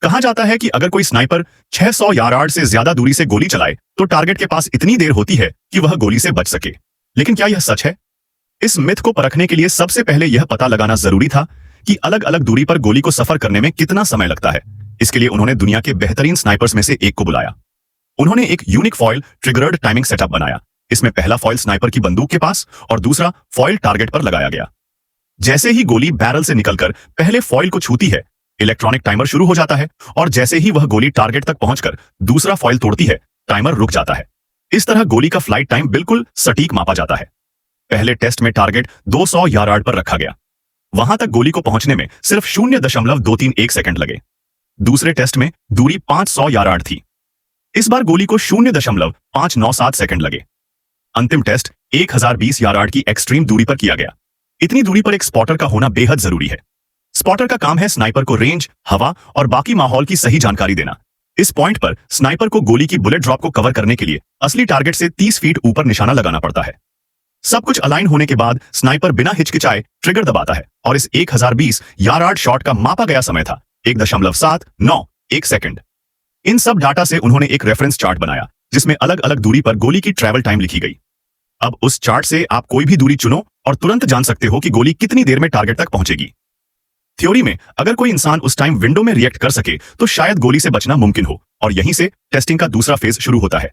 कहा जाता है कि अगर कोई स्नाइपर 600 यार्ड से ज्यादा दूरी से गोली चलाए तो टारगेट के पास इतनी देर होती है कि वह गोली से बच सके। लेकिन क्या यह सच है? इस मिथ को परखने के लिए सबसे पहले यह पता लगाना जरूरी था कि अलग अलग दूरी पर गोली को सफर करने में कितना समय लगता है। इसके लिए उन्होंने दुनिया के बेहतरीन स्नाइपर्स में से एक को बुलाया। उन्होंने एक unique foil triggered timing setup बनाया। इसमें पहला फॉइल स्नाइपर की बंदूक के पास और दूसरा फॉइल टारगेट पर लगाया गया। जैसे ही गोली बैरल से निकलकर पहले फॉइल को छूती है, इलेक्ट्रॉनिक टाइमर शुरू हो जाता है और जैसे ही वह गोली टारगेट तक पहुंचकर दूसरा फॉइल तोड़ती है, टाइमर रुक जाता है। इस तरह गोली का फ्लाइट टाइम बिल्कुल सटीक मापा जाता है। पहले टेस्ट में टारगेट 200 यार्ड पर रखा गया। वहां तक गोली को पहुंचने में सिर्फ 0.231 सेकंड लगे। दूसरे टेस्ट में दूरी 500 यार्ड थी। इस बार गोली को 0.597 सेकंड लगे। अंतिम टेस्ट 1020 यार्ड की एक्सट्रीम दूरी पर किया गया। इतनी दूरी पर एक स्पॉटर का होना बेहद जरूरी है। स्पॉटर का काम है स्नाइपर को रेंज, हवा और बाकी माहौल की सही जानकारी देना। इस पॉइंट पर स्नाइपर को गोली की बुलेट ड्रॉप को कवर करने के लिए असली टारगेट से 30 फीट ऊपर निशाना लगाना पड़ता है। सब कुछ अलाइन होने के बाद स्नाइपर बिना हिचकिचाए ट्रिगर दबाता है और इस 1020 यार्ड शॉट का मापा गया समय था 1.791 सेकंड। इन सब डाटा से उन्होंने एक रेफरेंस चार्ट बनाया जिसमें अलग अलग दूरी पर गोली की ट्रैवल टाइम लिखी गई। अब उस चार्ट से आप कोई भी दूरी चुनो और तुरंत जान सकते हो कि गोली कितनी देर में टारगेट तक पहुंचेगी। थ्योरी में अगर कोई इंसान उस टाइम विंडो में रिएक्ट कर सके तो शायद गोली से बचना मुमकिन हो, और यहीं से टेस्टिंग का दूसरा फेज शुरू होता है।